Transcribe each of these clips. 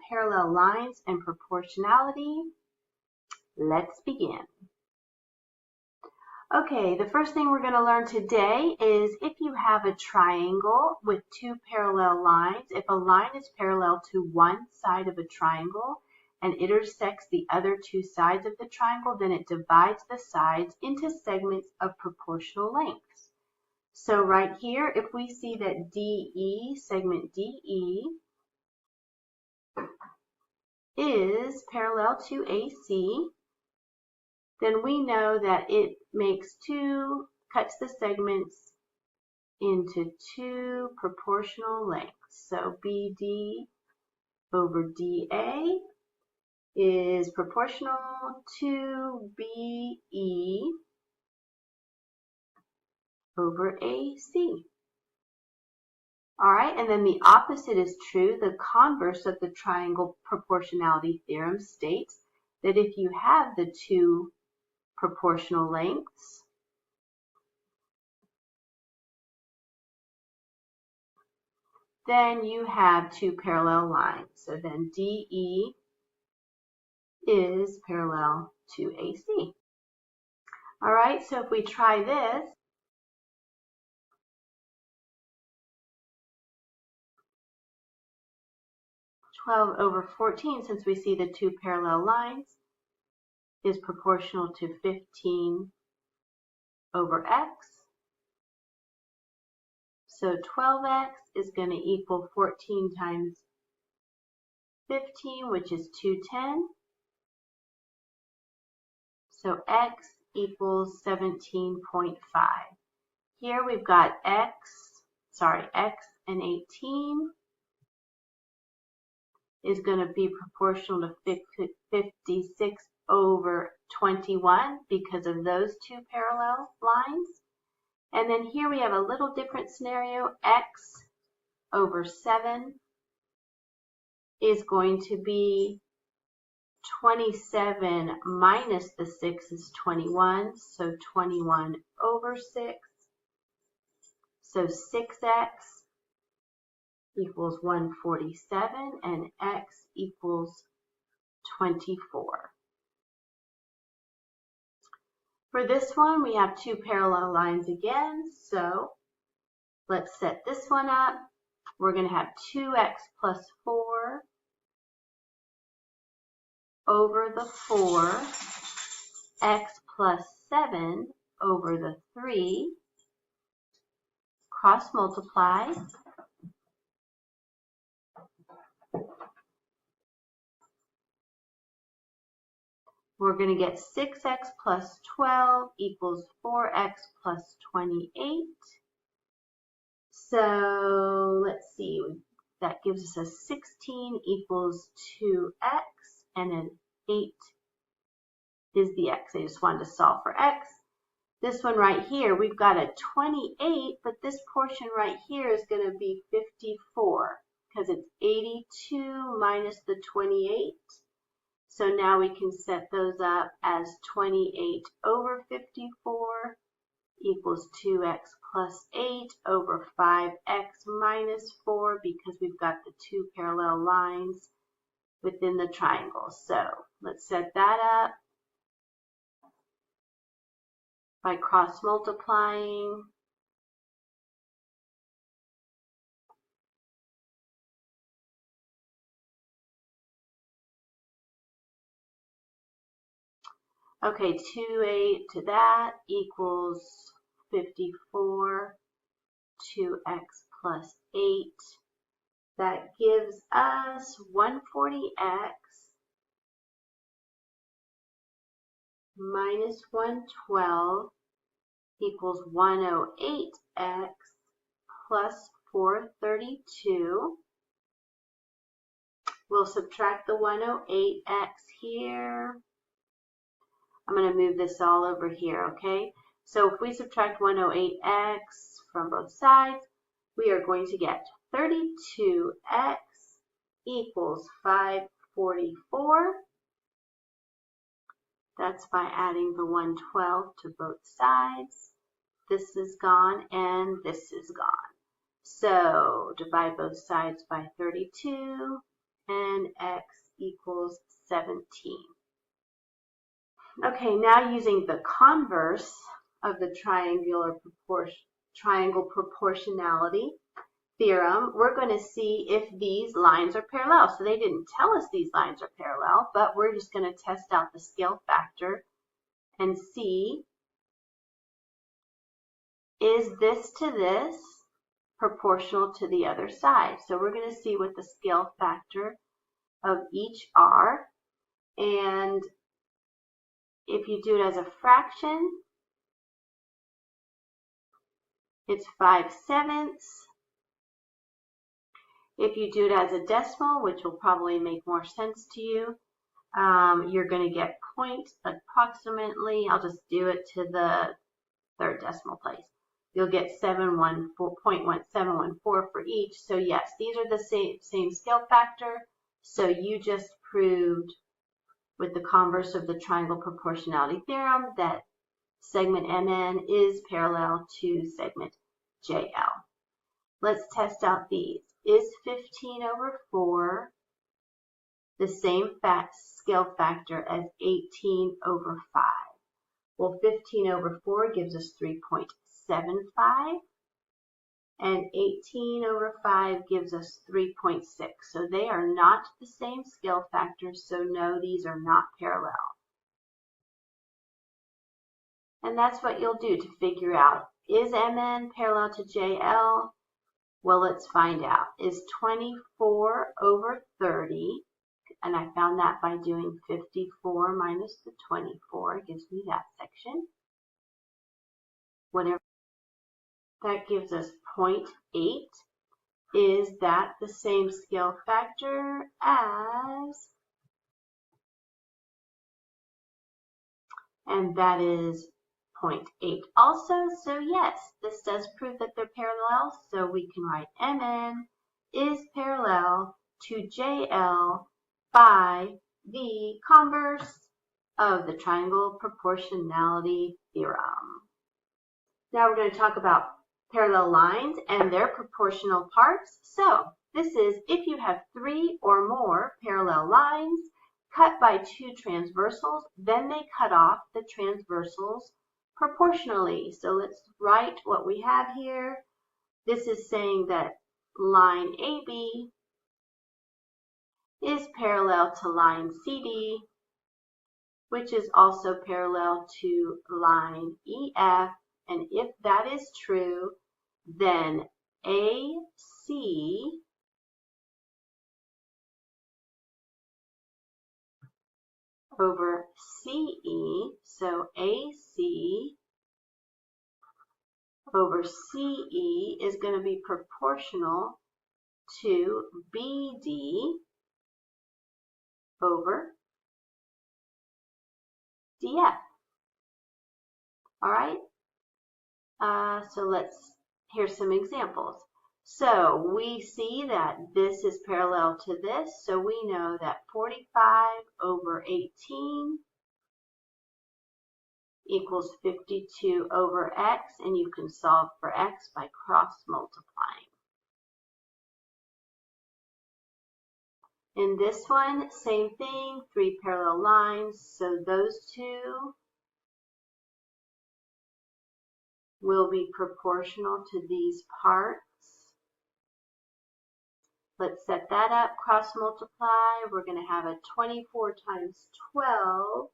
Parallel Lines and Proportionality. Let's begin. Okay, the first thing we're going to learn today is if you have a triangle with two parallel lines, if a line is parallel to one side of a triangle and intersects the other two sides of the triangle, then it divides the sides into segments of proportional lengths. So right here, if we see that DE, segment DE, is parallel to AC, then we know that it cuts the segments into two proportional lengths. So BD over DA is proportional to BE over AC. All right, and then the opposite is true. The converse of the triangle proportionality theorem states that if you have the two proportional lengths, then you have two parallel lines. So then DE is parallel to AC. All right, so if we try this, 12 over 14, since we see the two parallel lines, is proportional to 15 over x. So 12x is going to equal 14 times 15, which is 210. So x equals 17.5. Here we've got x and 18 is going to be proportional to 56 over 21 because of those two parallel lines. And then here we have a little different scenario. X over 7 is going to be 27 minus the 6 is 21, so 21 over 6. So 6x equals 147 and x equals 24. For this one, we have two parallel lines again, so let's set this one up. We're going to have 2x plus 4 over the 4, x plus 7 over the 3, cross multiply. We're going to get 6x plus 12 equals 4x plus 28. So let's see, that gives us a 16 equals 2x, and an 8 is the x. I just wanted to solve for x. This one right here, we've got a 28, but this portion right here is going to be 54 because it's 82 minus the 28. So now we can set those up as 28 over 54 equals 2x plus 8 over 5x minus 4 because we've got the two parallel lines within the triangle. So let's set that up by cross multiplying. Okay, 2 to that equals 54, 2x plus 8. That gives us 140x minus 112 equals 108x plus 432. We'll subtract the 108x here. I'm going to move this all over here, okay? So if we subtract 108x from both sides, we are going to get 32x equals 544. That's by adding the 112 to both sides. This is gone and this is gone. So divide both sides by 32 and x equals 17. Okay, now using the converse of the triangle proportionality theorem, we're going to see if these lines are parallel. So they didn't tell us these lines are parallel, but we're just going to test out the scale factor and see, is this to this proportional to the other side? So we're going to see what the scale factor of each are. And if you do it as a fraction, it's 5/7. If you do it as a decimal, which will probably make more sense to you, you're going to get point approximately, I'll just do it to the third decimal place. You'll get 0.714 for each. So yes, these are the same scale factor. So you just proved with the converse of the triangle proportionality theorem that segment MN is parallel to segment JL. Let's test out these. Is 15/4 the same scale factor as 18/5? Well, 15/4 gives us 3.75, and 18/5 gives us 3.6. So they are not the same scale factors, so no, these are not parallel. And that's what you'll do to figure out, is MN parallel to JL? Well, let's find out. Is 24/30, and I found that by doing 54 minus the 24, it gives me that section. Whatever, that gives us 0.8. Is that the same scale factor as, and that is 0.8 also, so yes, this does prove that they're parallel, so we can write MN is parallel to JL by the converse of the triangle proportionality theorem. Now we're going to talk about parallel lines and their proportional parts. So this is if you have 3 or more parallel lines cut by 2 transversals, then they cut off the transversals proportionally. So let's write what we have here. This is saying that line AB is parallel to line CD, which is also parallel to line EF. And if that is true, then AC over CE, so AC over CE is going to be proportional to BD over DF. All right, so here's some examples. So we see that this is parallel to this, so we know that 45/18 equals 52/x, and you can solve for x by cross multiplying. In this one, same thing, 3 parallel lines, so those two will be proportional to these parts. Let's set that up, cross multiply. We're going to have a 24 times 12,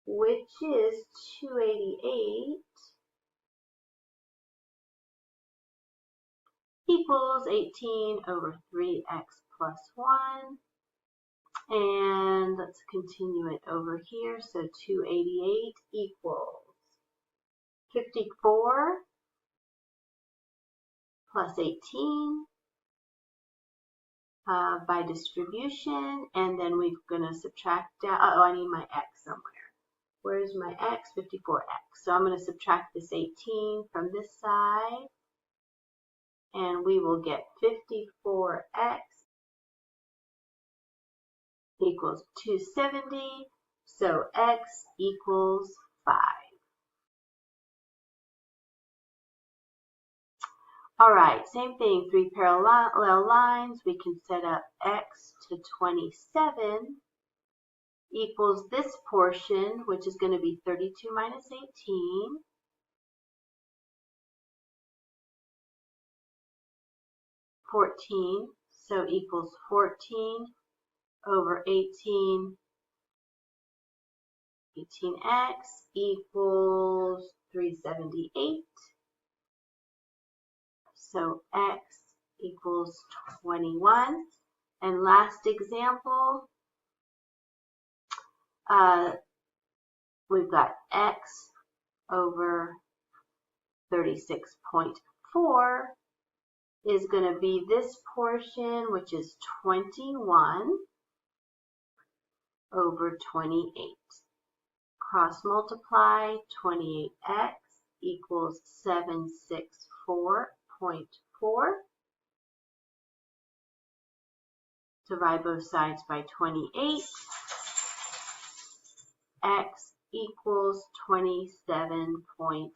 which is 288, equals 18/3x plus 1. And let's continue it over here. So 288 equals 54 plus 18 by distribution. And then we're going to subtract out, oh, I need my x somewhere. Where's my x? 54x. So I'm going to subtract this 18 from this side. And we will get 54x equals 270. So x equals 5. All right, same thing, 3 parallel lines. We can set up x to 27 equals this portion, which is going to be 32 minus 18. 14, so equals 14 over 18. 18x equals 378. So x equals 21. And last example, we've got x over 36.4 is going to be this portion, which is 21 over 28. Cross multiply, 28x equals 764.4. Divide both sides by 28. X equals 27.3.